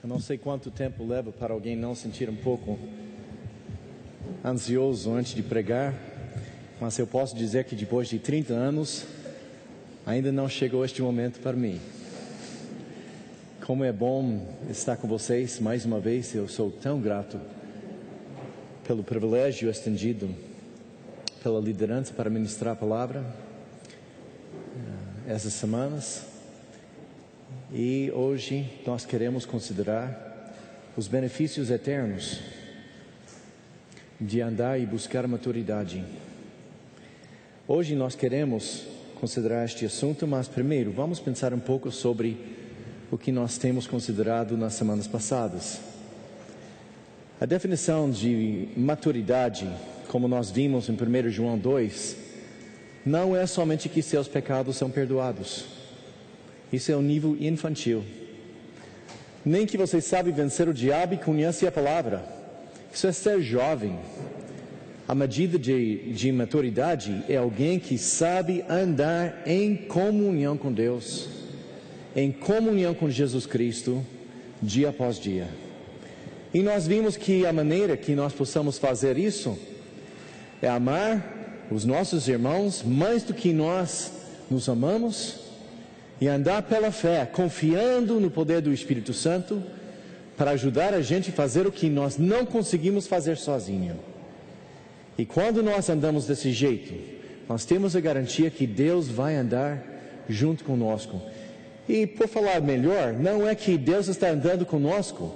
Eu não sei quanto tempo leva para alguém não sentir um pouco ansioso antes de pregar, mas eu posso dizer que depois de 30 anos, ainda não chegou este momento para mim. Como é bom estar com vocês mais uma vez, eu sou tão grato pelo privilégio estendido, pela liderança para ministrar a palavra essas semanas. E hoje nós queremos considerar os benefícios eternos de andar e buscar maturidade. Hoje nós queremos considerar este assunto, mas primeiro vamos pensar um pouco sobre o que nós temos considerado nas semanas passadas. A definição de maturidade, como nós vimos em 1 João 2, não é somente que seus pecados são perdoados. Isso é um nível infantil. Nem que você sabe vencer o diabo e conhece a palavra. Isso é ser jovem. A medida de maturidade é alguém que sabe andar em comunhão com Deus, em comunhão com Jesus Cristo, dia após dia. E nós vimos que a maneira que nós possamos fazer isso é amar os nossos irmãos mais do que nós nos amamos e andar pela fé, confiando no poder do Espírito Santo para ajudar a gente a fazer o que nós não conseguimos fazer sozinho. E quando nós andamos desse jeito, nós temos a garantia que Deus vai andar junto conosco. E por falar melhor, não é que Deus está andando conosco,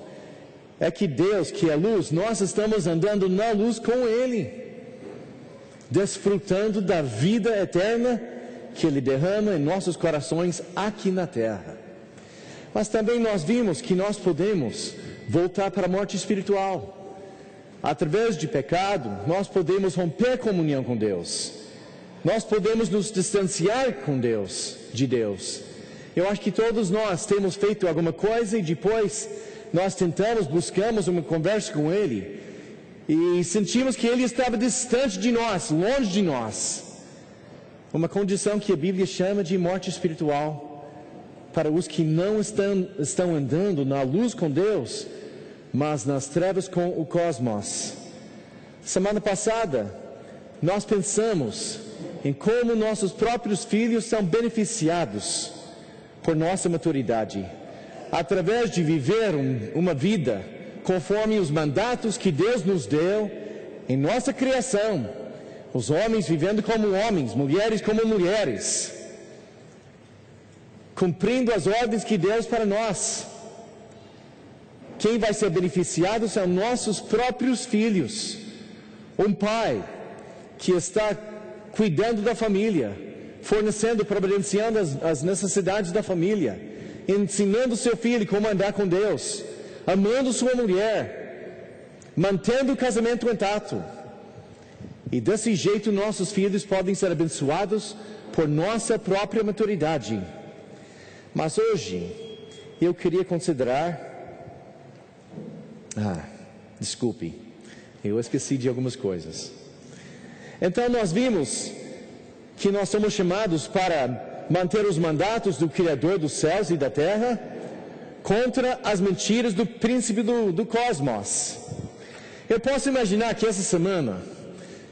é que Deus, que é luz, nós estamos andando na luz com Ele, desfrutando da vida eterna que Ele derrama em nossos corações aqui na terra. Mas também nós vimos que nós podemos voltar para a morte espiritual. Através de pecado, nós podemos romper comunhão com Deus. Nós podemos nos distanciar com Deus, de Deus. Eu acho que todos nós temos feito alguma coisa e depois nós buscamos uma conversa com Ele e sentimos que Ele estava distante de nós, longe de nós. Uma condição que a Bíblia chama de morte espiritual para os que não estão andando na luz com Deus, mas nas trevas com o cosmos. Semana passada, nós pensamos em como nossos próprios filhos são beneficiados por nossa maturidade, através de viver uma vida conforme os mandatos que Deus nos deu em nossa criação. Os homens vivendo como homens, mulheres como mulheres, cumprindo as ordens que Deus para nós. Quem vai ser beneficiado são nossos próprios filhos. Um pai que está cuidando da família, fornecendo, providenciando as necessidades da família, ensinando seu filho como andar com Deus, amando sua mulher, mantendo o casamento intacto. E desse jeito nossos filhos podem ser abençoados por nossa própria maturidade. Mas hoje eu queria considerar... desculpe, eu esqueci de algumas coisas. Então nós vimos que nós somos chamados para manter os mandatos do Criador dos céus e da terra contra as mentiras do príncipe do cosmos. Eu posso imaginar que essa semana,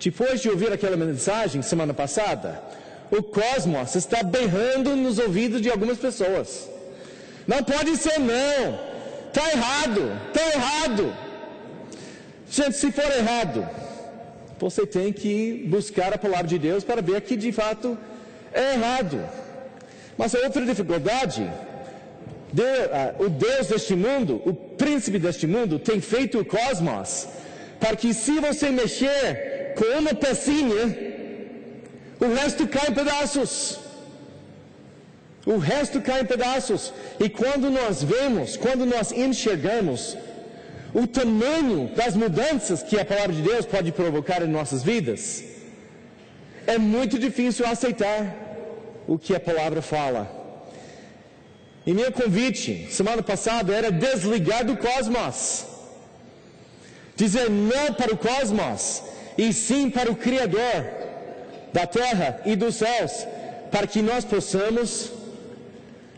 depois de ouvir aquela mensagem semana passada, o cosmos está berrando nos ouvidos de algumas pessoas. Não pode ser não, está errado. Gente, se for errado, você tem que buscar a palavra de Deus para ver que de fato é errado. Mas a outra dificuldade, o Deus deste mundo, o príncipe deste mundo, tem feito o cosmos para que se você mexer com uma pecinha, o resto cai em pedaços. O resto cai em pedaços. E quando nós enxergamos o tamanho das mudanças que a palavra de Deus pode provocar em nossas vidas, é muito difícil aceitar o que a palavra fala. E meu convite, semana passada, era desligar do cosmos. Dizer não para o cosmos, e sim para o Criador da terra e dos céus, para que nós possamos,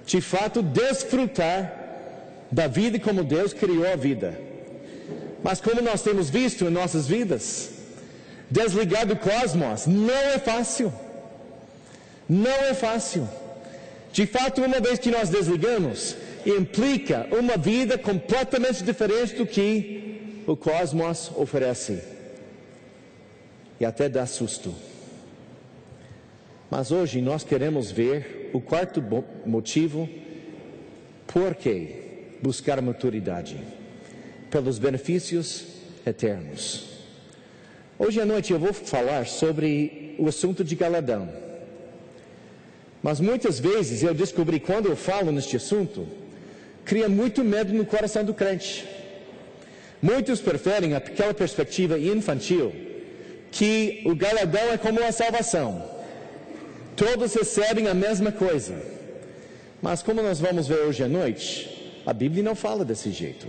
de fato, desfrutar da vida como Deus criou a vida. Mas como nós temos visto em nossas vidas, desligar do cosmos não é fácil. Não é fácil. De fato, uma vez que nós desligamos, implica uma vida completamente diferente do que o cosmos oferece. E até dá susto. Mas hoje nós queremos ver o quarto motivo por que buscar maturidade. Pelos benefícios eternos. Hoje à noite eu vou falar sobre o assunto de Galadão. Mas muitas vezes eu descobri, quando eu falo neste assunto, cria muito medo no coração do crente. Muitos preferem aquela perspectiva infantil, que o Galadão é como a salvação. Todos recebem a mesma coisa. Mas como nós vamos ver hoje à noite, a Bíblia não fala desse jeito.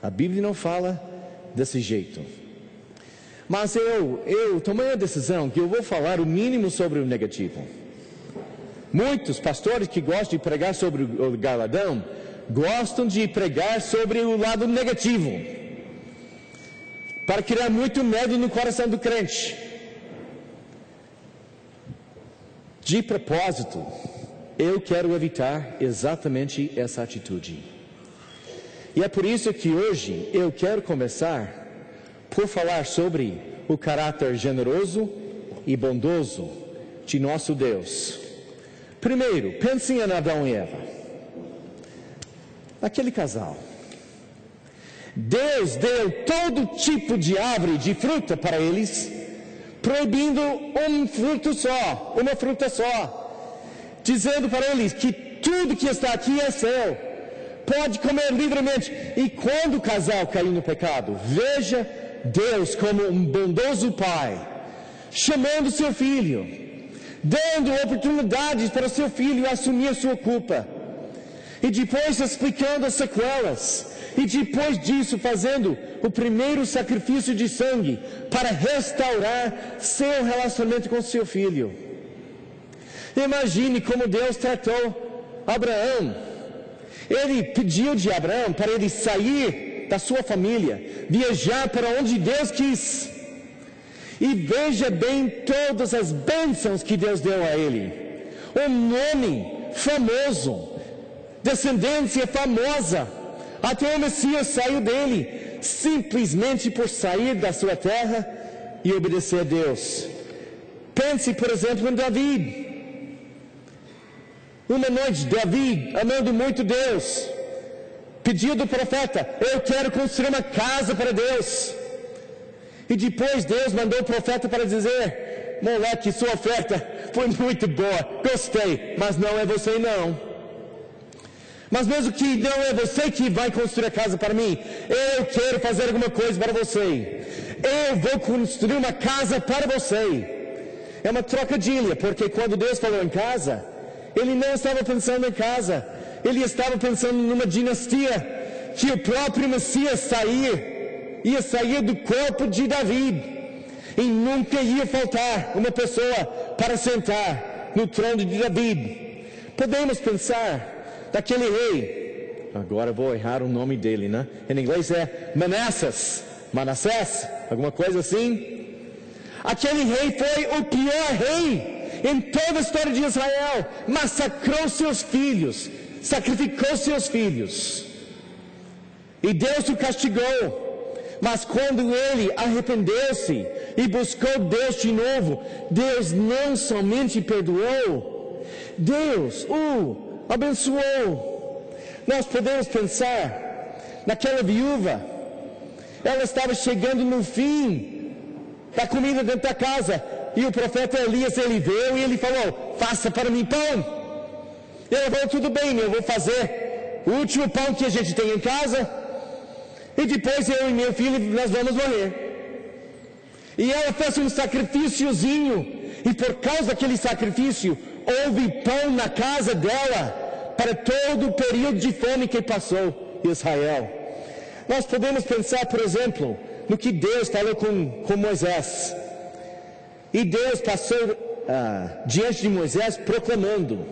A Bíblia não fala desse jeito. Mas eu tomei a decisão que eu vou falar o mínimo sobre o negativo. Muitos pastores que gostam de pregar sobre o Galadão, gostam de pregar sobre o lado negativo, para criar muito medo no coração do crente. De propósito, eu quero evitar exatamente essa atitude. E é por isso que hoje eu quero começar por falar sobre o caráter generoso e bondoso de nosso Deus. Primeiro, pense em Adão e Eva. Aquele casal. Deus deu todo tipo de árvore, de fruta para eles, proibindo uma fruta só, dizendo para eles que tudo que está aqui é seu, pode comer livremente. E quando o casal caiu no pecado, veja Deus como um bondoso pai, chamando seu filho, dando oportunidades para seu filho assumir sua culpa, e depois explicando as sequelas, e depois disso fazendo o primeiro sacrifício de sangue para restaurar seu relacionamento com seu filho. Imagine como Deus tratou Abraão. Ele pediu de Abraão para ele sair da sua família, viajar para onde Deus quis. E veja bem todas as bênçãos que Deus deu a ele. Um nome famoso, descendência famosa. Até o Messias saiu dele, simplesmente por sair da sua terra e obedecer a Deus. Pense, por exemplo, em Davi. Uma noite, Davi, amando muito Deus, pediu do profeta: eu quero construir uma casa para Deus. E depois Deus mandou o profeta para dizer: moleque, sua oferta foi muito boa, gostei, mas não é você não. Mas mesmo que não é você que vai construir a casa para mim, eu quero fazer alguma coisa para você. Eu vou construir uma casa para você. É uma trocadilha, porque quando Deus falou em casa, Ele não estava pensando em casa, Ele estava pensando numa dinastia, que o próprio Messias ia sair do corpo de Davi, e nunca ia faltar uma pessoa para sentar no trono de Davi. Podemos pensar daquele rei, agora vou errar o nome dele, né? Em inglês é Manassés, alguma coisa assim. Aquele rei foi o pior rei em toda a história de Israel. Massacrou seus filhos, sacrificou seus filhos, e Deus o castigou. Mas quando ele arrependeu-se e buscou Deus de novo, Deus não somente perdoou, Deus o abençoou. Nós podemos pensar naquela viúva. Ela estava chegando no fim da comida dentro da casa, e o profeta Elias, ele veio e ele falou: faça para mim pão. E ela falou: tudo bem, eu vou fazer o último pão que a gente tem em casa, e depois eu e meu filho nós vamos morrer. E ela fez um sacrifíciozinho, e por causa daquele sacrifício houve pão na casa dela para todo o período de fome que passou Israel. Nós podemos pensar, por exemplo, no que Deus falou com Moisés. E Deus passou diante de Moisés proclamando: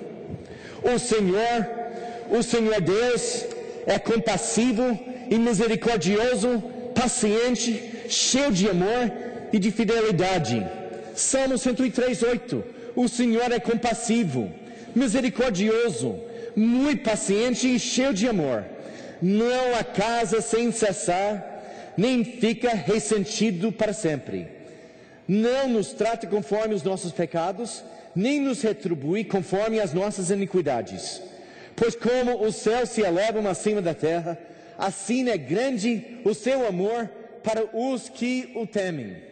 o Senhor Deus, é compassivo e misericordioso, paciente, cheio de amor e de fidelidade. Salmo 103:8. O Senhor é compassivo, misericordioso, muito paciente e cheio de amor. Não acasa sem cessar, nem fica ressentido para sempre. Não nos trata conforme os nossos pecados, nem nos retribui conforme as nossas iniquidades. Pois como os céus se elevam acima da terra, assim é grande o seu amor para os que o temem.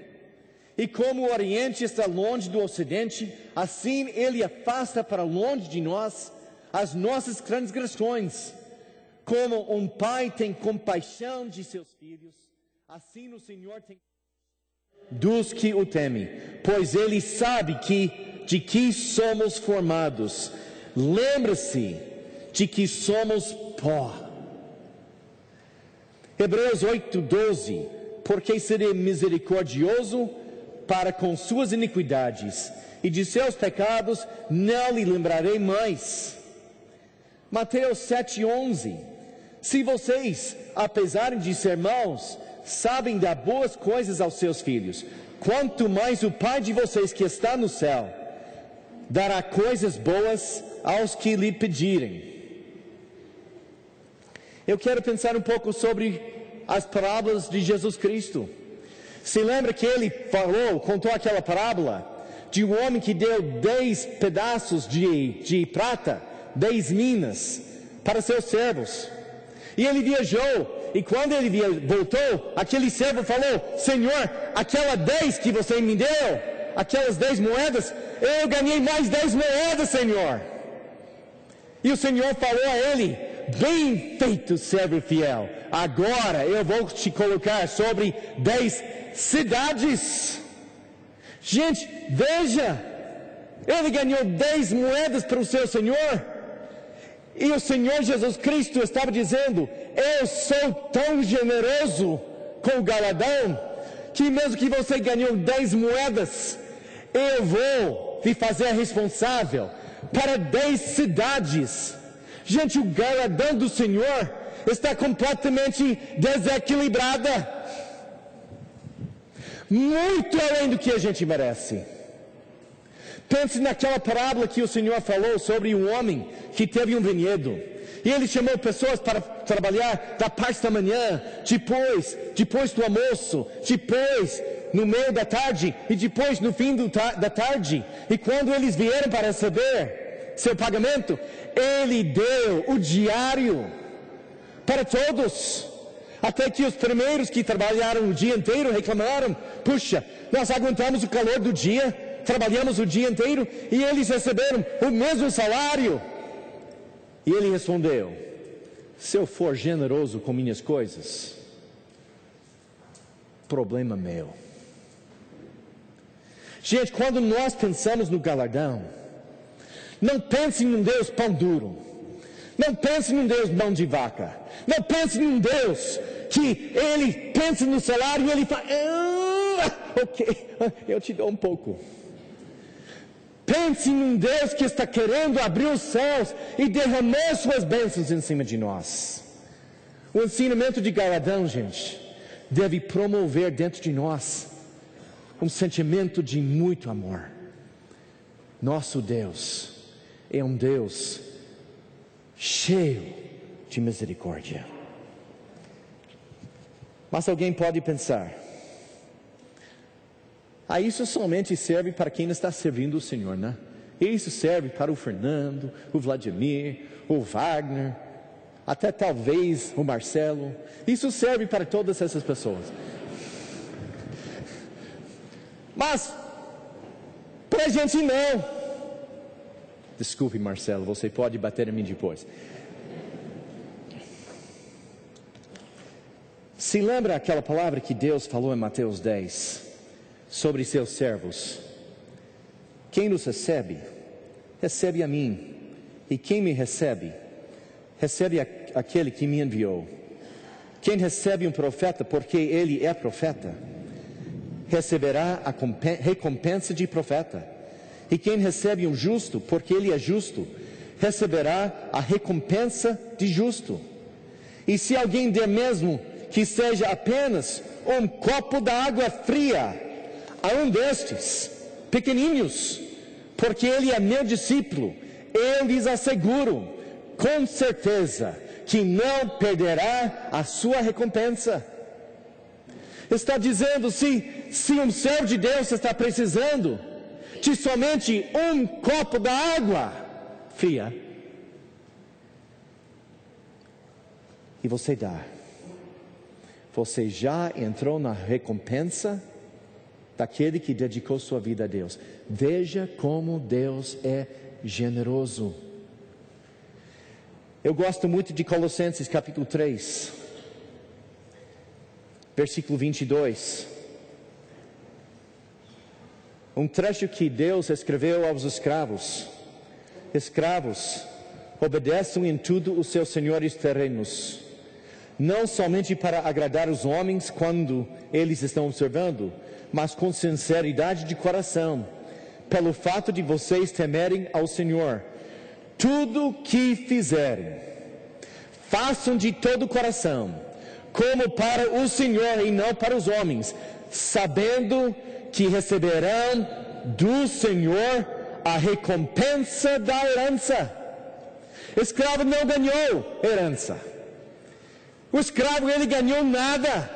E como o Oriente está longe do Ocidente, assim Ele afasta para longe de nós as nossas transgressões. Como um pai tem compaixão de seus filhos, assim o Senhor tem dos que o temem, pois Ele sabe de que somos formados. Lembra-se de que somos pó. Hebreus 8:12. Porque serei misericordioso para com suas iniquidades, e de seus pecados não lhe lembrarei mais. Mateus 7:11. Se vocês, apesar de ser maus, sabem dar boas coisas aos seus filhos, quanto mais o Pai de vocês que está no céu dará coisas boas aos que lhe pedirem. Eu quero pensar um pouco sobre as parábolas de Jesus Cristo. Se lembra que ele contou aquela parábola de um homem que deu 10 pedaços de prata, 10 minas para seus servos. E ele viajou, e quando ele voltou, aquele servo falou: Senhor, aquela 10 que você me deu, aquelas 10 moedas, eu ganhei mais 10 moedas, Senhor. E o Senhor falou a ele: bem feito, servo fiel, agora eu vou te colocar sobre 10 cidades. Gente, veja, ele ganhou 10 moedas para o seu Senhor. E o Senhor Jesus Cristo estava dizendo: eu sou tão generoso com o galardão, que mesmo que você ganhou 10 moedas, eu vou lhe fazer responsável para 10 cidades. Gente, o galardão do Senhor está completamente desequilibrada, muito além do que a gente merece. Pense naquela parábola que o Senhor falou sobre um homem que teve um vinhedo, e ele chamou pessoas para trabalhar da parte da manhã, depois do almoço, depois no meio da tarde e depois no fim da tarde. E quando eles vieram para receber seu pagamento, ele deu o diário para todos. Até que os primeiros que trabalharam o dia inteiro reclamaram: puxa, nós aguentamos o calor do dia, trabalhamos o dia inteiro e eles receberam o mesmo salário. E ele respondeu: se eu for generoso com minhas coisas, problema meu. Gente, quando nós pensamos no galardão, não pense num Deus pão duro, não pense num Deus mão de vaca, não pense num Deus que ele pensa no salário e ele fala: ok, eu te dou um pouco. Pense num Deus que está querendo abrir os céus e derramar suas bênçãos em cima de nós. O ensinamento de galardão, gente, deve promover dentro de nós um sentimento de muito amor. Nosso Deus é um Deus cheio de misericórdia. Mas alguém pode pensar: isso somente serve para quem está servindo o Senhor, né? Isso serve para o Fernando, o Vladimir, o Wagner, até talvez o Marcelo. Isso serve para todas essas pessoas. Mas para a gente não. Desculpe, Marcelo, você pode bater em mim depois. Se lembra aquela palavra que Deus falou em Mateus 10 sobre seus servos? Quem nos recebe, recebe a mim, e quem me recebe, recebe aquele que me enviou. Quem recebe um profeta porque ele é profeta, receberá a recompensa de profeta. E quem recebe um justo porque ele é justo, receberá a recompensa de justo. E se alguém der mesmo que seja apenas um copo d'água fria a um destes pequeninos, porque ele é meu discípulo, eu lhes asseguro, com certeza, que não perderá a sua recompensa. Está dizendo, se um servo de Deus está precisando de somente um copo d'água fria, e você dá, você já entrou na recompensa daquele que dedicou sua vida a Deus. Veja como Deus é generoso. Eu gosto muito de Colossenses capítulo 3, versículo 22. Um trecho que Deus escreveu aos escravos. Escravos, obedeçam em tudo os seus senhores terrenos, não somente para agradar os homens quando eles estão observando, mas com sinceridade de coração, pelo fato de vocês temerem ao Senhor. Tudo que fizerem, façam de todo o coração, como para o Senhor e não para os homens, sabendo que receberão do Senhor a recompensa da herança. O escravo não ganhou herança. O escravo, ele ganhou nada.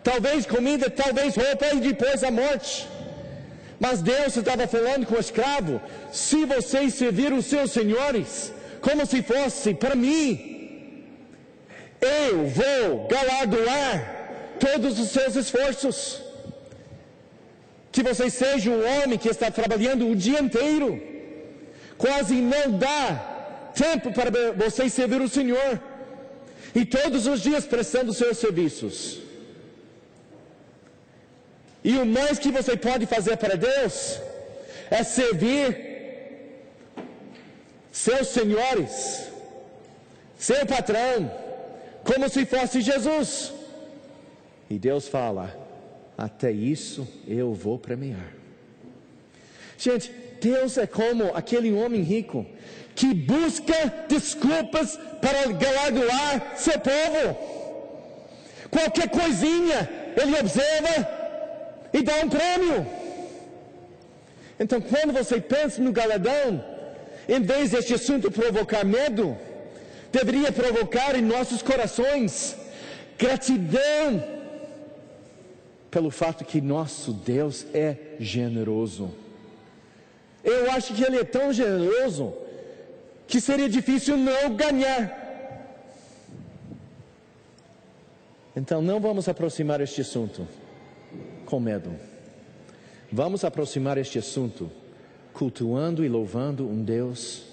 Talvez comida, talvez roupa e depois a morte. Mas Deus estava falando com o escravo: se vocês serviram os seus senhores como se fosse para mim, eu vou galardoar todos os seus esforços. Que vocês sejam um homem que está trabalhando o dia inteiro, quase não dá tempo para vocês servir o Senhor, e todos os dias prestando seus serviços. E o mais que você pode fazer para Deus é servir seus senhores, seu patrão, como se fosse Jesus. E Deus fala: até isso eu vou premiar. Gente, Deus é como aquele homem rico que busca desculpas para galardoar seu povo. Qualquer coisinha ele observa e dá um prêmio. Então, quando você pensa no galardão, em vez deste assunto provocar medo, deveria provocar em nossos corações gratidão pelo fato que nosso Deus é generoso. Eu acho que Ele é tão generoso que seria difícil não ganhar. Então, não vamos aproximar este assunto com medo. Vamos aproximar este assunto cultuando e louvando um Deus,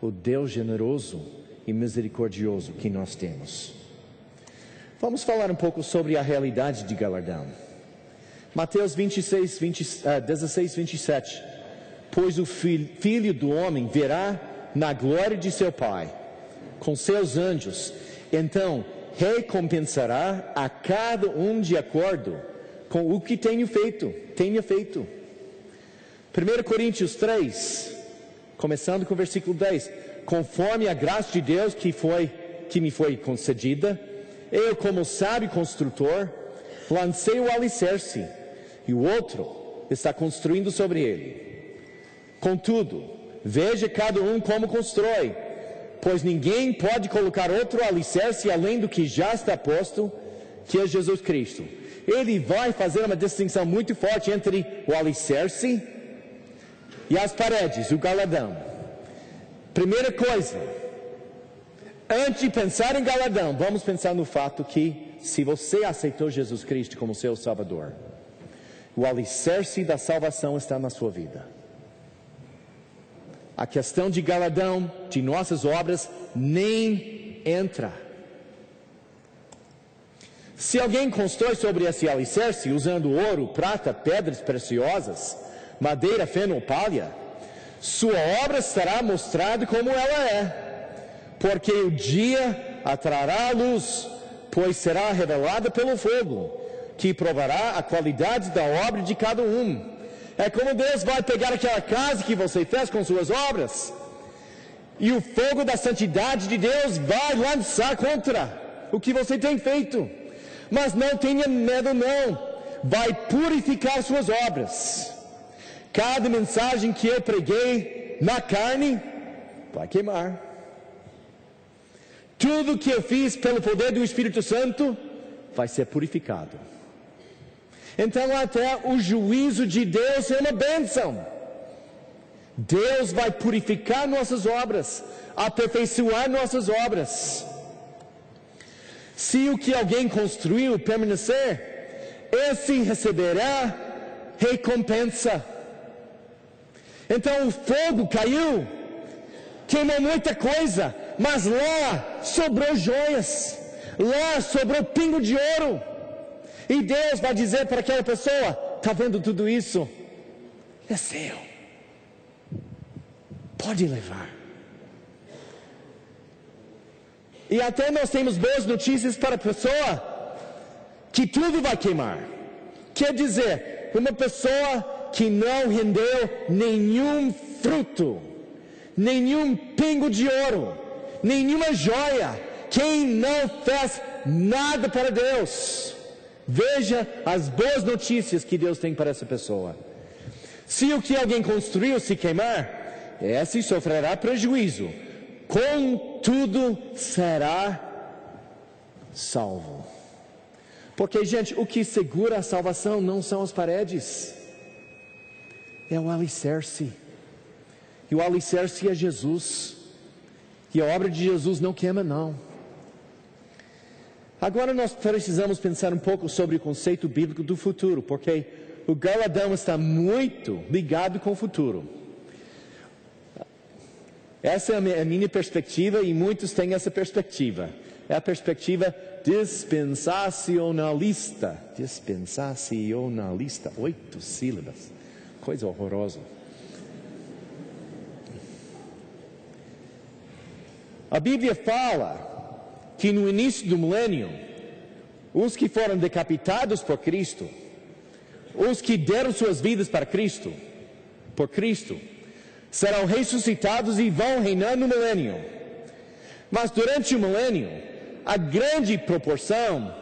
o Deus generoso e misericordioso que nós temos. Vamos falar um pouco sobre a realidade de galardão. Mateus 16, 27. Pois o filho do homem virá na glória de seu Pai, com seus anjos, então recompensará a cada um de acordo com o que tenha feito. 1 Coríntios 3, começando com o versículo 10. Conforme a graça de Deus que me foi concedida, eu, como sábio construtor, lancei o alicerce, e o outro está construindo sobre ele. Contudo, veja cada um como constrói, pois ninguém pode colocar outro alicerce além do que já está posto, que é Jesus Cristo. Ele vai fazer uma distinção muito forte entre o alicerce e as paredes, o galardão. Primeira coisa, antes de pensar em galardão, vamos pensar no fato que, se você aceitou Jesus Cristo como seu Salvador, o alicerce da salvação está na sua vida. A questão de galardão, de nossas obras, nem entra. Se alguém constrói sobre esse alicerce usando ouro, prata, pedras preciosas, madeira, feno ou palha, sua obra será mostrada como ela é, porque o dia a trará a luz, pois será revelada pelo fogo, que provará a qualidade da obra de cada um. É como Deus vai pegar aquela casa que você fez com suas obras, e o fogo da santidade de Deus vai lançar contra. o que você tem feito. Mas não tenha medo não, vai purificar suas obras. Cada mensagem que eu preguei na carne, vai queimar. Tudo que eu fiz pelo poder do Espírito Santo, vai ser purificado. Então até o juízo de Deus é uma bênção. Deus vai purificar nossas obras, aperfeiçoar nossas obras. Se o que alguém construiu permanecer, esse receberá recompensa. Então o fogo caiu, queimou muita coisa, mas lá sobrou joias, lá sobrou pingo de ouro. E Deus vai dizer para aquela pessoa: está vendo tudo isso? É seu, pode levar. E até nós temos boas notícias para a pessoa que tudo vai queimar. Quer dizer, uma pessoa que não rendeu nenhum fruto, nenhum pingo de ouro, nenhuma joia, quem não fez nada para Deus. Veja as boas notícias que Deus tem para essa pessoa. Se o que alguém construiu se queimar, esse sofrerá prejuízo, contudo será salvo. Porque, gente, o que segura a salvação não são as paredes, é o alicerce. E o alicerce é Jesus. E a obra de Jesus não queima não. Agora nós precisamos pensar um pouco sobre o conceito bíblico do futuro, porque o galardão está muito ligado com o futuro. Essa é a minha perspectiva e muitos têm essa perspectiva. É a perspectiva dispensacionalista. Dispensacionalista, 8 sílabas. Coisa horrorosa. A Bíblia fala que no início do milênio, os que foram decapitados por Cristo, os que deram suas vidas para Cristo, por Cristo, serão ressuscitados e vão reinar no milênio. Mas durante o milênio, a grande proporção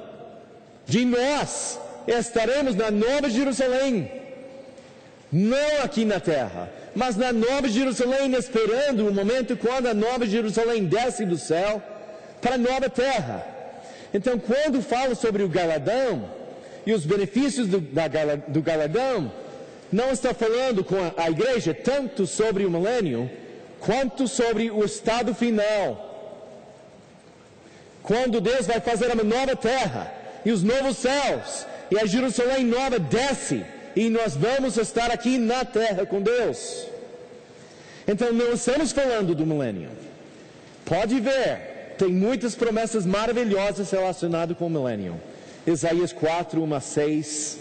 de nós estaremos na Nova Jerusalém, não aqui na terra, mas na Nova Jerusalém, esperando o momento quando a Nova Jerusalém desce do céu para a nova terra. Então, quando falo sobre o galardão e os benefícios do galardão, não está falando com a igreja tanto sobre o milênio, quanto sobre o estado final. Quando Deus vai fazer uma nova terra e os novos céus, e a Jerusalém nova desce, e nós vamos estar aqui na terra com Deus. Então não estamos falando do milênio. Pode ver, tem muitas promessas maravilhosas relacionadas com o milênio. Isaías 4, 1 a 6,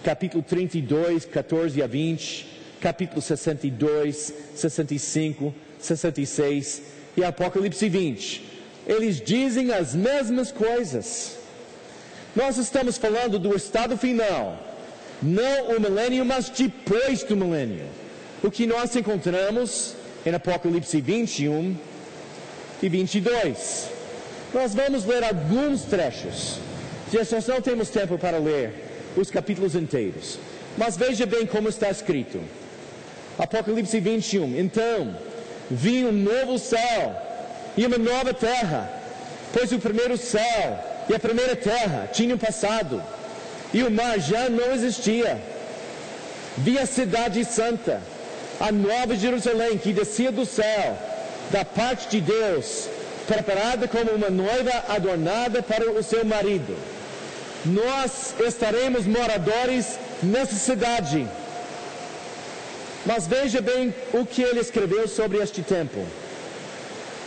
capítulo 32, 14 a 20, capítulo 62, 65, 66 e Apocalipse 20. Eles dizem as mesmas coisas. Nós estamos falando do estado final, não o milênio, mas depois do milênio. O que nós encontramos em Apocalipse 21 e 22. Nós vamos ler alguns trechos. Nós não temos tempo para ler os capítulos inteiros, mas veja bem como está escrito. Apocalipse 21. Então vi um novo céu e uma nova terra, pois o primeiro céu e a primeira terra tinham passado, e o mar já não existia. Vi a cidade santa, a nova Jerusalém, que descia do céu, da parte de Deus, preparada como uma noiva adornada para o seu marido. Nós estaremos moradores nessa cidade. Mas veja bem o que ele escreveu sobre este tempo.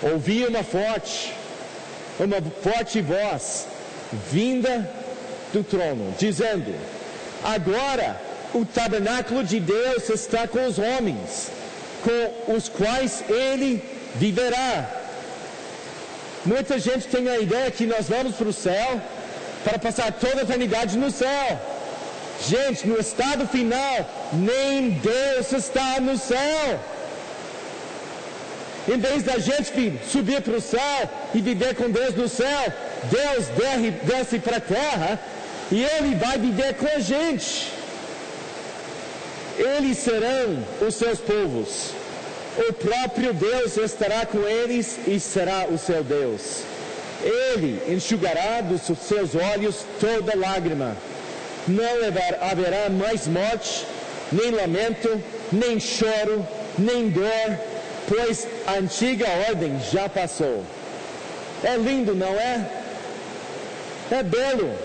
Ouvi uma forte voz vinda do trono, dizendo: agora o tabernáculo de Deus está com os homens, com os quais ele viverá. Muita gente tem a ideia que nós vamos para o céu para passar toda a eternidade no céu. Gente, no estado final, nem Deus está no céu. Em vez da gente subir para o céu e viver com Deus no céu, Deus desce para a terra e Ele vai viver com a gente. Eles serão os seus povos. O próprio Deus estará com eles e será o seu Deus. Ele enxugará dos seus olhos toda lágrima. Não haverá mais morte, nem lamento, nem choro, nem dor, pois a antiga ordem já passou. É lindo, não é? É belo.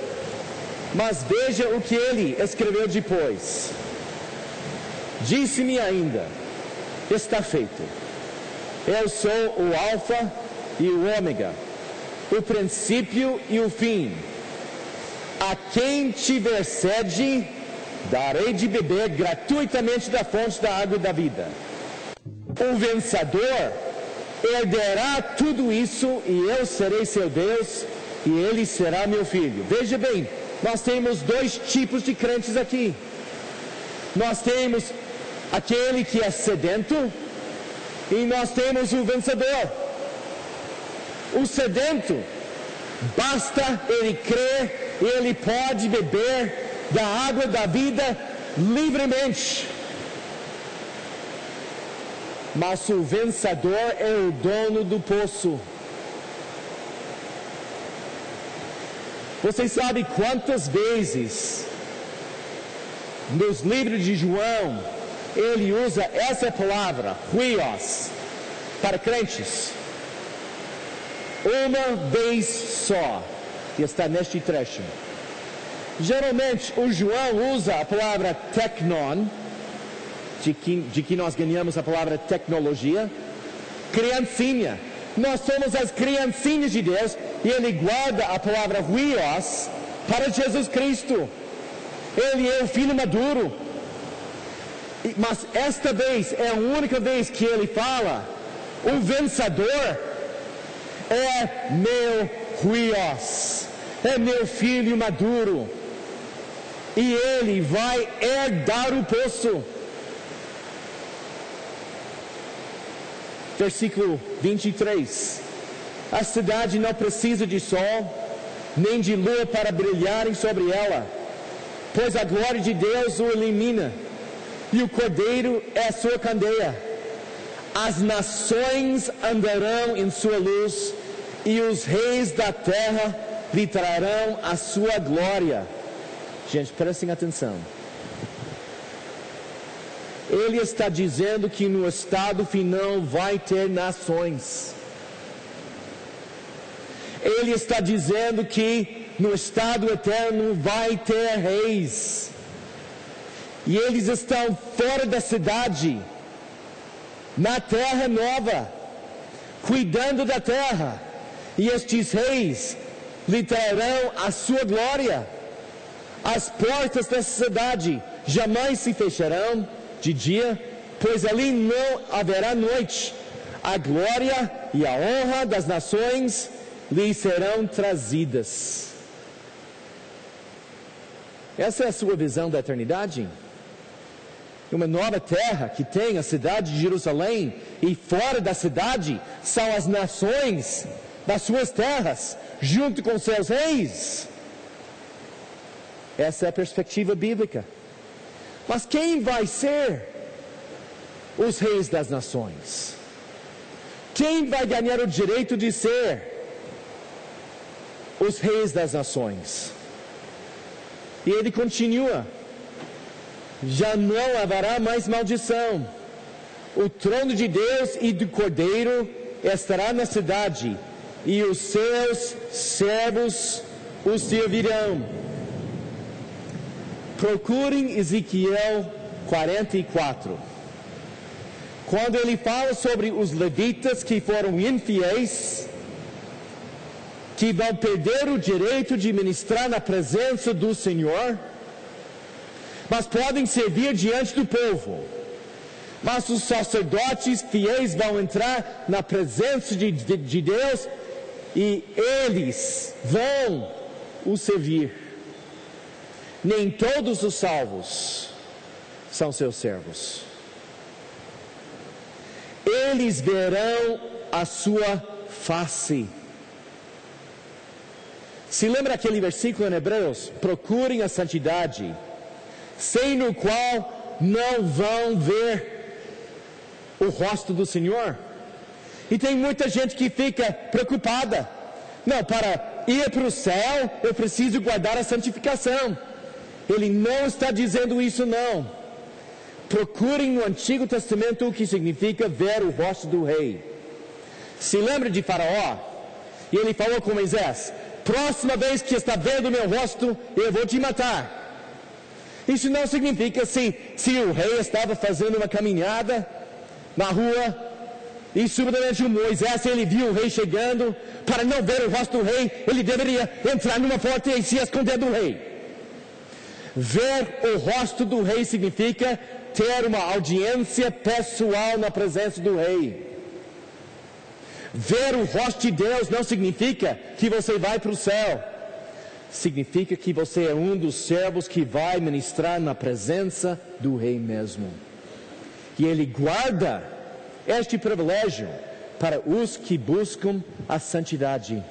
Mas veja o que ele escreveu depois. Disse-me ainda: está feito. Eu sou o Alfa e o Ômega, o princípio e o fim. A quem tiver sede, darei de beber gratuitamente da fonte da água da vida. O vencedor herdará tudo isso, e eu serei seu Deus, e ele será meu filho. Veja bem, nós temos dois tipos de crentes aqui. Nós temos aquele que é sedento, e nós temos o vencedor. O sedento, basta ele crer, ele pode beber da água da vida livremente. Mas o vencedor é o dono do poço. Você sabe quantas vezes nos livros de João ele usa essa palavra, huios, para crentes? Uma vez só, e está neste trecho. Geralmente o João usa a palavra teknon, de que nós ganhamos a palavra tecnologia, criancinha. Nós somos as criancinhas de Deus, e ele guarda a palavra huios para Jesus Cristo. Ele é o filho maduro. Mas esta vez é a única vez que ele fala: o vencedor é meu huios, é meu filho maduro, e ele vai herdar o poço. Versículo 23. A cidade não precisa de sol, nem de lua para brilharem sobre ela, pois a glória de Deus o ilumina, e o Cordeiro é a sua candeia. As nações andarão em sua luz, e os reis da terra lhe trarão a sua glória. Gente, prestem atenção. Ele está dizendo que no estado final vai ter nações. Ele está dizendo que no estado eterno vai ter reis. E eles estão fora da cidade, na terra nova, cuidando da terra. E estes reis lhe trarão a sua glória. As portas dessa cidade jamais se fecharão de dia, pois ali não haverá noite. A glória e a honra das nações lhe serão trazidas. Essa é a sua visão da eternidade? Uma nova terra que tem a cidade de Jerusalém, e fora da cidade são as nações das suas terras, junto com seus reis. Essa é a perspectiva bíblica. Mas quem vai ser os reis das nações? Quem vai ganhar o direito de ser os reis das nações? E ele continua: já não haverá mais maldição. O trono de Deus e do Cordeiro estará na cidade, e os seus servos os servirão. Procurem Ezequiel 44. Quando ele fala sobre os levitas que foram infiéis, que vão perder o direito de ministrar na presença do Senhor, mas podem servir diante do povo. Mas os sacerdotes fiéis vão entrar na presença de Deus, e eles vão o servir. Nem todos os salvos são seus servos. Eles verão a sua face. Se lembra aquele versículo em Hebreus? Procurem a santidade, sem o qual não vão ver o rosto do Senhor. E tem muita gente que fica preocupada. Não, para ir para o céu, eu preciso guardar a santificação. Ele não está dizendo isso, não. Procurem no Antigo Testamento o que significa ver o rosto do rei. Se lembra de Faraó? E ele falou com Moisés: próxima vez que está vendo meu rosto, eu vou te matar. Isso não significa se o rei estava fazendo uma caminhada na rua e subitamente o Moisés, ele viu o rei chegando, para não ver o rosto do rei, ele deveria entrar numa porta e se esconder do rei. Ver o rosto do rei significa ter uma audiência pessoal na presença do rei. Ver o rosto de Deus não significa que você vai para o céu. Significa que você é um dos servos que vai ministrar na presença do rei mesmo. E ele guarda este privilégio para os que buscam a santidade.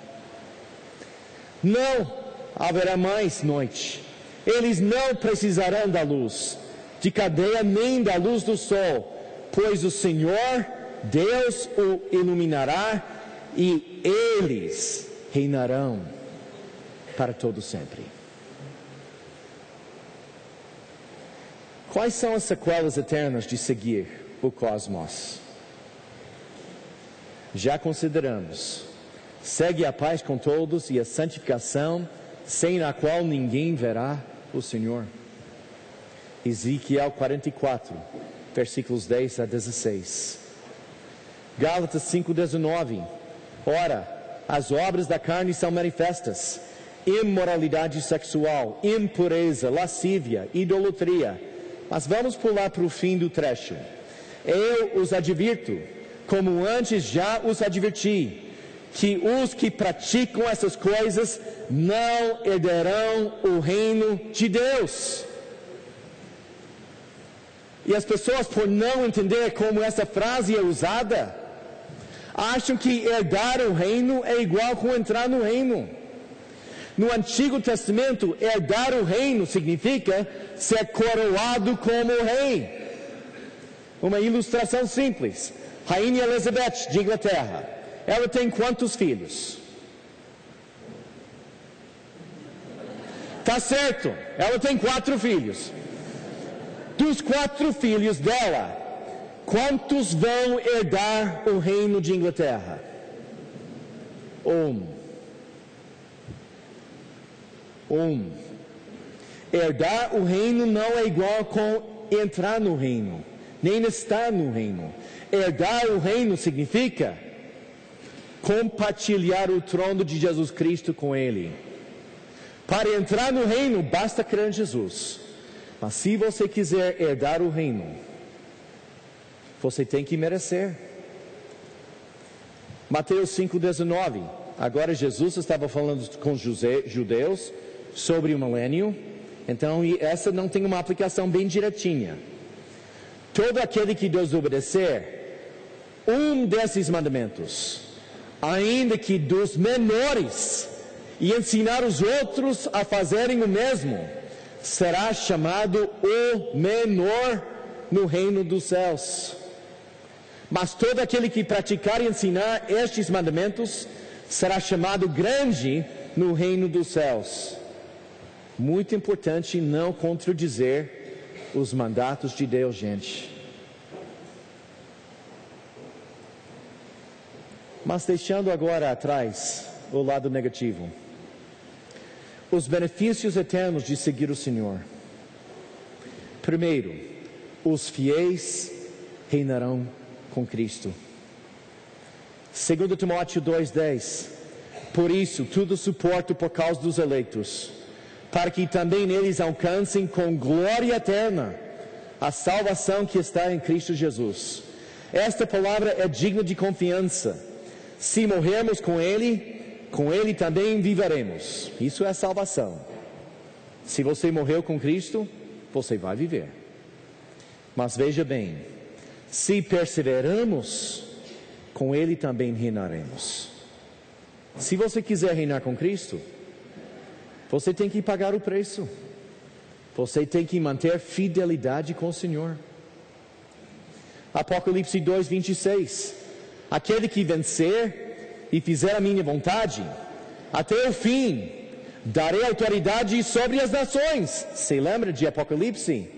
Não haverá mais noite. Eles não precisarão da luz de cadeia nem da luz do sol, pois o Senhor Deus o iluminará e eles reinarão para todo sempre. Quais são as sequelas eternas de seguir o cosmos? Já consideramos. Segue a paz com todos e a santificação, sem a qual ninguém verá o Senhor. Ezequiel 44, versículos 10 a 16. Gálatas 5:19. Ora, as obras da carne são manifestas: imoralidade sexual, impureza, lascívia, idolatria. Mas vamos pular para o fim do trecho. Eu os advirto, como antes já os adverti, que os que praticam essas coisas não herdarão o reino de Deus. E as pessoas, por não entender como essa frase é usada, acham que herdar o reino é igual com entrar no reino. No Antigo Testamento, herdar o reino significa ser coroado como rei. Uma ilustração simples. Rainha Elizabeth de Inglaterra. Ela tem quantos filhos? Tá certo, ela tem 4 filhos. Dos 4 filhos dela, quantos vão herdar o reino de Inglaterra? 1. Herdar o reino não é igual com entrar no reino, nem estar no reino. Herdar o reino significa compartilhar o trono de Jesus Cristo com Ele. Para entrar no reino, basta crer em Jesus. Mas se você quiser herdar o reino, você tem que merecer. Mateus 5:19. Agora Jesus estava falando com os judeus sobre o milênio. Então essa não tem uma aplicação bem direitinha. Todo aquele que desobedecer um desses mandamentos, ainda que dos menores, e ensinar os outros a fazerem o mesmo, será chamado o menor no reino dos céus. Mas todo aquele que praticar e ensinar estes mandamentos será chamado grande no reino dos céus. Muito importante não contradizer os mandatos de Deus, gente. Mas deixando agora atrás o lado negativo. Os benefícios eternos de seguir o Senhor. Primeiro, os fiéis reinarão com Cristo. 2 Timóteo 2:10. Por isso, tudo suporto por causa dos eleitos, para que também eles alcancem com glória eterna a salvação que está em Cristo Jesus. Esta palavra é digna de confiança. Se morrermos com Ele também viveremos. Isso é salvação. Se você morreu com Cristo, você vai viver. Mas veja bem, se perseveramos, com Ele também reinaremos. Se você quiser reinar com Cristo, Você tem que pagar o preço. Você tem que manter fidelidade com o Senhor. Apocalipse 2:26. Aquele que vencer e fizer a minha vontade, até o fim, darei autoridade sobre as nações. Se lembra de Apocalipse?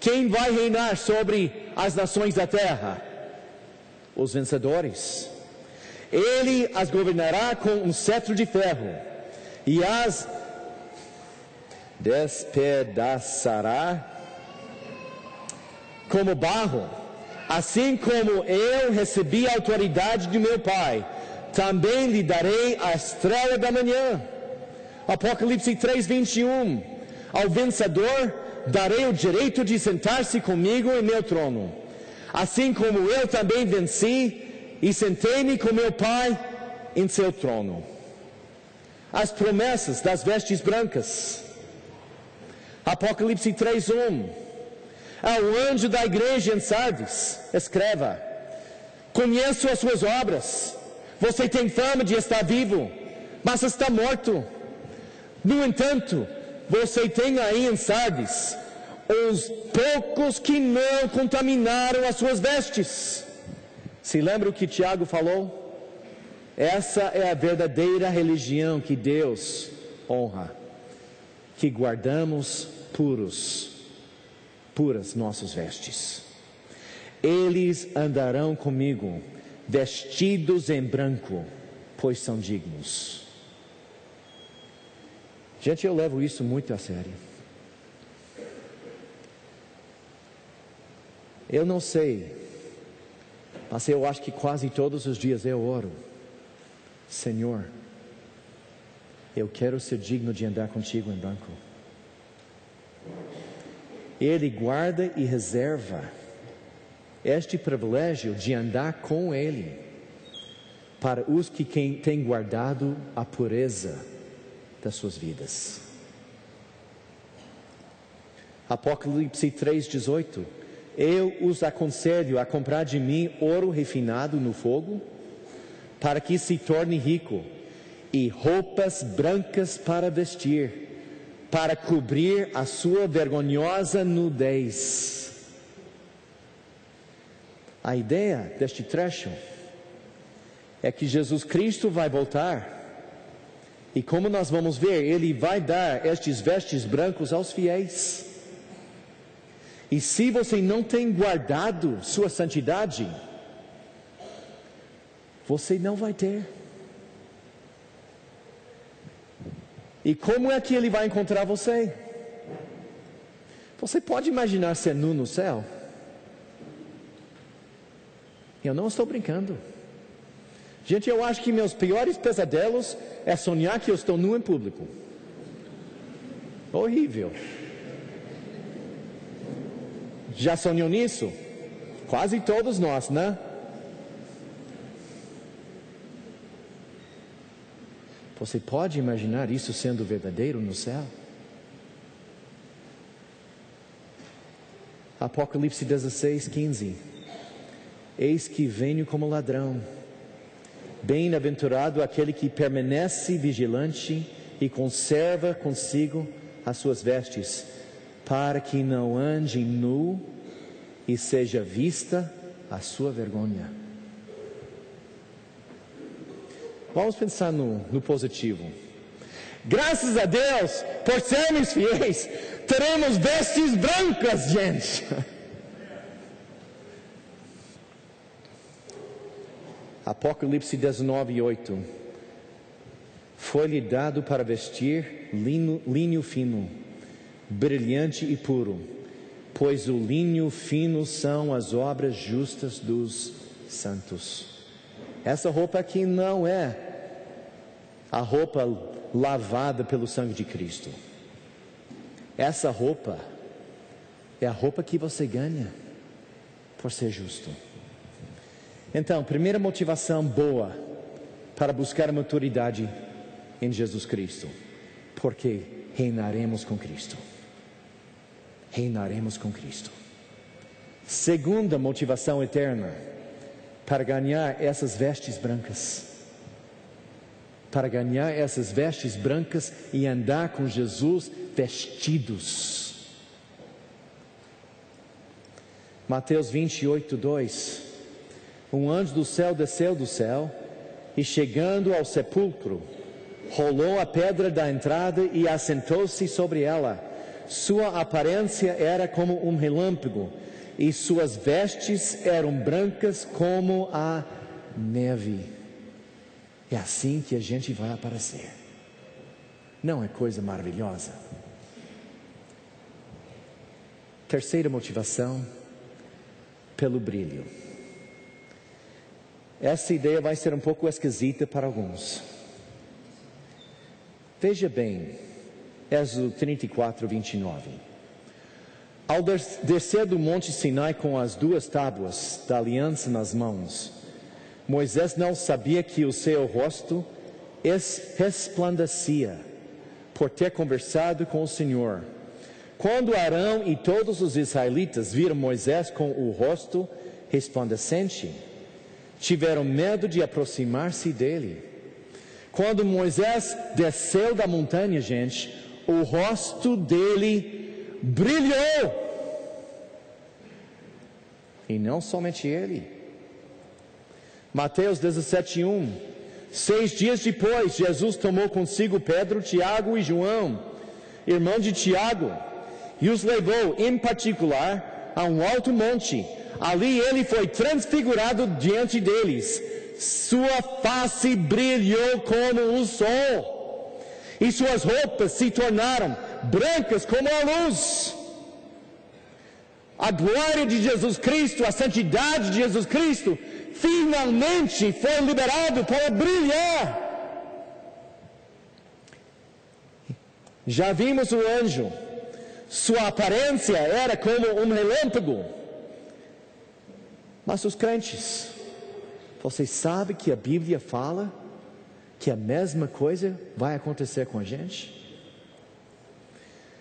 Quem vai reinar sobre as nações da terra? Os vencedores. Ele as governará com um cetro de ferro e as despedaçará como barro. Assim como eu recebi a autoridade de meu Pai, também lhe darei a estrela da manhã. Apocalipse 3:21. Ao vencedor darei o direito de sentar-se comigo em meu trono, assim como eu também venci e sentei-me com meu Pai em seu trono. As promessas das vestes brancas. Apocalipse 3:1. Ao anjo da igreja em Sardes, escreva: conheço as suas obras. Você tem fama de estar vivo, mas está morto. No entanto, você tem aí em Sardes os poucos que não contaminaram as suas vestes. Se lembra o que Tiago falou? Essa é a verdadeira religião que Deus honra, que guardamos puras nossas vestes. Eles andarão comigo, vestidos em branco, pois são dignos. Gente, eu levo isso muito a sério. Eu não sei, mas eu acho que quase todos os dias eu oro: Senhor, eu quero ser digno de andar contigo em branco. Ele guarda e reserva este privilégio de andar com Ele para os que têm guardado a pureza das suas vidas. Apocalipse 3:18. Eu os aconselho a comprar de mim ouro refinado no fogo, para que se torne rico, e roupas brancas para vestir, para cobrir a sua vergonhosa nudez. A ideia deste trecho é que Jesus Cristo vai voltar, e como nós vamos ver, Ele vai dar estes vestes brancos aos fiéis. E se você não tem guardado sua santidade, você não vai ter. E como é que Ele vai encontrar você? Você pode imaginar ser nu no céu? Eu não estou brincando. Gente, eu acho que meus piores pesadelos é sonhar que eu estou nu em público. Horrível. Já sonhou nisso? Quase todos nós, né? Você pode imaginar isso sendo verdadeiro no céu? Apocalipse 16:15. Eis que venho como ladrão. Bem-aventurado aquele que permanece vigilante e conserva consigo as suas vestes, para que não ande nu e seja vista a sua vergonha. Vamos pensar no positivo. Graças a Deus, por sermos fiéis, teremos vestes brancas, gente. Apocalipse 19:8. Foi-lhe dado para vestir linho fino, brilhante e puro, pois o linho fino são as obras justas dos santos. Essa roupa aqui não é a roupa lavada pelo sangue de Cristo. Essa roupa é a roupa que você ganha por ser justo. Então, primeira motivação boa para buscar a maturidade em Jesus Cristo, porque reinaremos com Cristo. Reinaremos com Cristo. Segunda motivação eterna para ganhar essas vestes brancas, para ganhar essas vestes brancas e andar com Jesus vestidos. Mateus 28:2. Um anjo do céu desceu do céu e, chegando ao sepulcro, rolou a pedra da entrada e assentou-se sobre ela. Sua aparência era como um relâmpago e suas vestes eram brancas como a neve. É assim que a gente vai aparecer. Não é coisa maravilhosa? Terceira motivação, pelo brilho. Essa ideia vai ser um pouco esquisita para alguns. Veja bem, Êxodo 34:29. Ao descer do monte Sinai com as 2 tábuas da aliança nas mãos, Moisés não sabia que o seu rosto resplandecia por ter conversado com o Senhor. Quando Arão e todos os israelitas viram Moisés com o rosto resplandecente, tiveram medo de aproximar-se dele. Quando Moisés desceu da montanha, gente, o rosto dele brilhou. E não somente ele. Mateus 17:1. 6 dias depois, Jesus tomou consigo Pedro, Tiago e João, irmão de Tiago, e os levou, em particular, a um alto monte. Ali ele foi transfigurado diante deles. Sua face brilhou como o sol, e suas roupas se tornaram brancas como a luz. A glória de Jesus Cristo, a santidade de Jesus Cristo, finalmente foi liberado para brilhar. Já vimos o anjo. Sua aparência era como um relâmpago. Mas os crentes, vocês sabem que a Bíblia fala que a mesma coisa vai acontecer com a gente?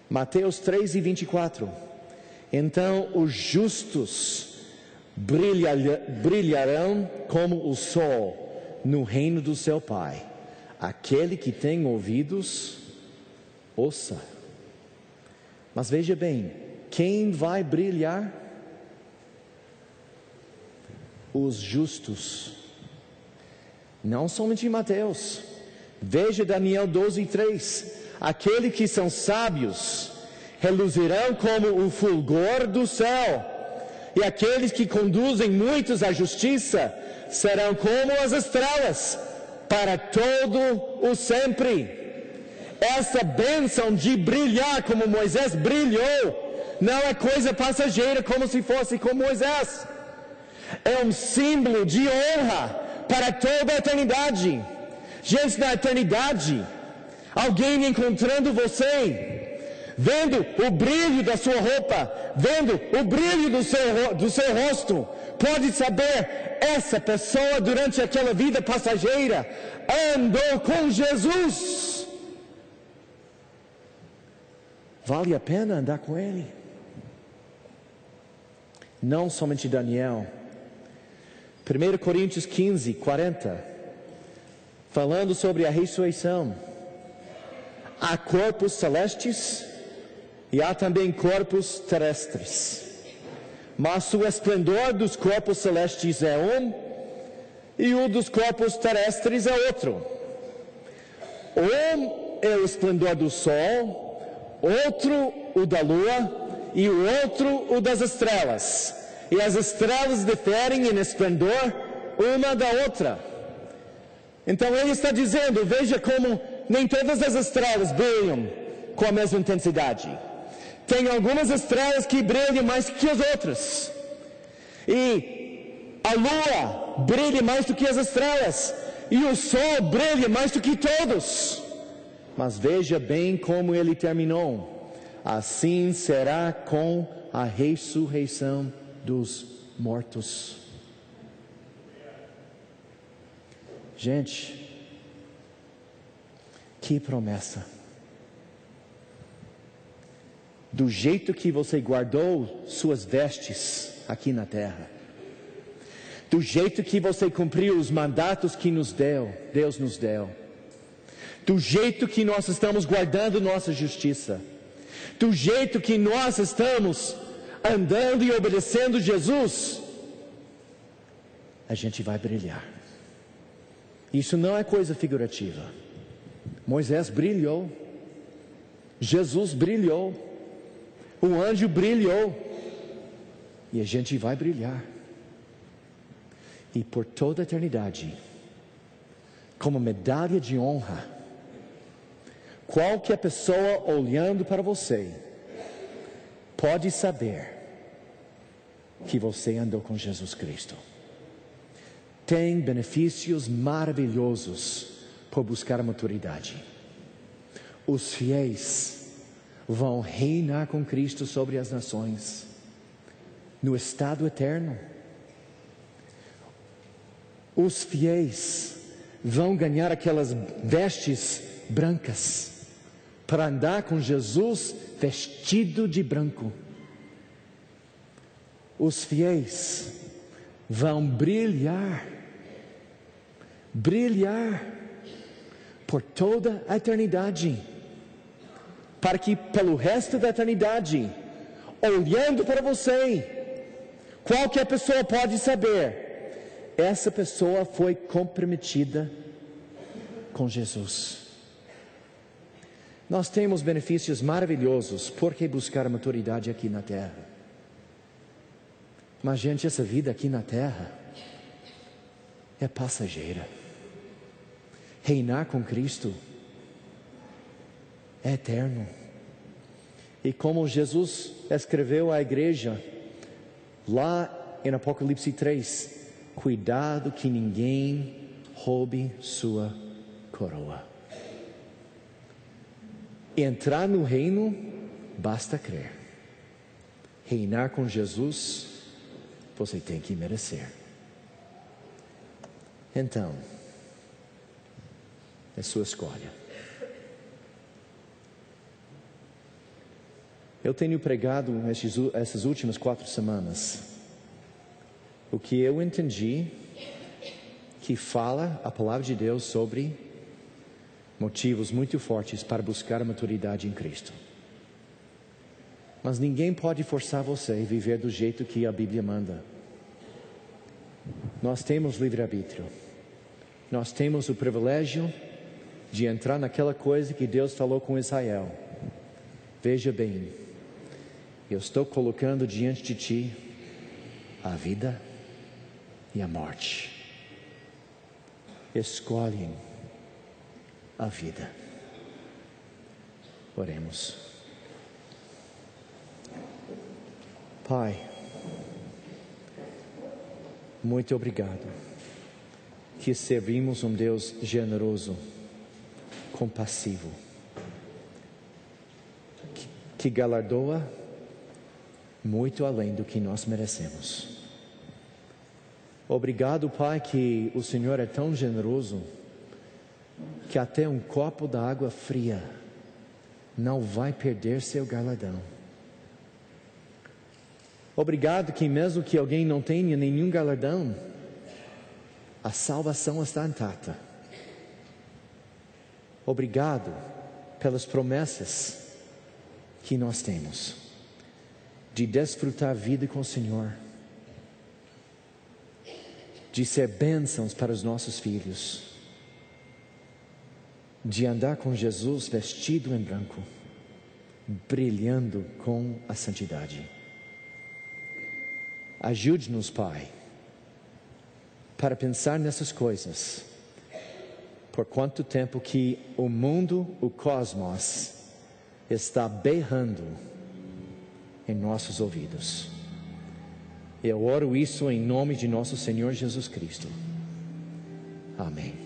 Mateus 3:24. Então os justos brilharão como o sol no reino do seu Pai. Aquele que tem ouvidos, ouça. Mas veja bem, quem vai brilhar? Os justos. Não somente Mateus. Veja Daniel 12:3. Aqueles que são sábios reluzirão como o fulgor do céu, e aqueles que conduzem muitos à justiça serão como as estrelas para todo o sempre. Essa bênção de brilhar como Moisés brilhou não é coisa passageira como se fosse com Moisés. É um símbolo de honra para toda a eternidade. Gente, na eternidade, alguém encontrando você, vendo o brilho da sua roupa, vendo o brilho do seu rosto, pode saber, essa pessoa durante aquela vida passageira andou com Jesus. Vale a pena andar com Ele. Não somente Daniel. 1 Coríntios 15:40, falando sobre a ressurreição. Há corpos celestes e há também corpos terrestres. Mas o esplendor dos corpos celestes é um e o dos corpos terrestres é outro. Um é o esplendor do sol, outro o da lua e o outro o das estrelas. E as estrelas diferem em esplendor uma da outra. Então ele está dizendo, veja como nem todas as estrelas brilham com a mesma intensidade. Tem algumas estrelas que brilham mais que as outras. E a lua brilha mais do que as estrelas. E o sol brilha mais do que todos. Mas veja bem como ele terminou. Assim será com a ressurreição dos mortos. Gente, que promessa! Do jeito que você guardou suas vestes aqui na terra, do jeito que você cumpriu os mandatos que Deus nos deu, do jeito que nós estamos guardando nossa justiça, do jeito que nós estamos andando e obedecendo Jesus, a gente vai brilhar. Isso não é coisa figurativa. Moisés brilhou, Jesus brilhou, o anjo brilhou, e a gente vai brilhar. E por toda a eternidade, como medalha de honra, qualquer pessoa olhando para você pode saber que você andou com Jesus Cristo. Tem benefícios maravilhosos por buscar a maturidade. Os fiéis vão reinar com Cristo sobre as nações, no estado eterno. Os fiéis vão ganhar aquelas vestes brancas, para andar com Jesus vestido de branco. Os fiéis vão brilhar por toda a eternidade, para que pelo resto da eternidade, olhando para você, qualquer pessoa pode saber, essa pessoa foi comprometida com Jesus. Nós temos benefícios maravilhosos, por que buscar a maturidade aqui na terra? Mas gente, essa vida aqui na terra é passageira. Reinar com Cristo é eterno. E como Jesus escreveu à igreja, lá em Apocalipse 3, cuidado que ninguém roube sua coroa. Entrar no reino, basta crer. Reinar com Jesus, você tem que merecer. Então, é sua escolha. Eu tenho pregado essas últimas 4 semanas o que eu entendi que fala a palavra de Deus sobre motivos muito fortes para buscar a maturidade em Cristo. Mas ninguém pode forçar você a viver do jeito que a Bíblia manda. Nós temos livre-arbítrio. Nós temos o privilégio de entrar naquela coisa que Deus falou com Israel. Veja bem, eu estou colocando diante de ti a vida e a morte. Escolhem a vida. Oremos. Pai, muito obrigado que servimos um Deus generoso, compassivo, que galardoa muito além do que nós merecemos. Obrigado, Pai, que o Senhor é tão generoso que até um copo de água fria não vai perder seu galardão. Obrigado que mesmo que alguém não tenha nenhum galardão, a salvação está intacta. Obrigado pelas promessas que nós temos de desfrutar a vida com o Senhor, de ser bênçãos para os nossos filhos, de andar com Jesus vestido em branco, brilhando com a santidade. Ajude-nos, Pai, para pensar nessas coisas, por quanto tempo que o mundo, o cosmos, está berrando em nossos ouvidos. Eu oro isso em nome de nosso Senhor Jesus Cristo. Amém.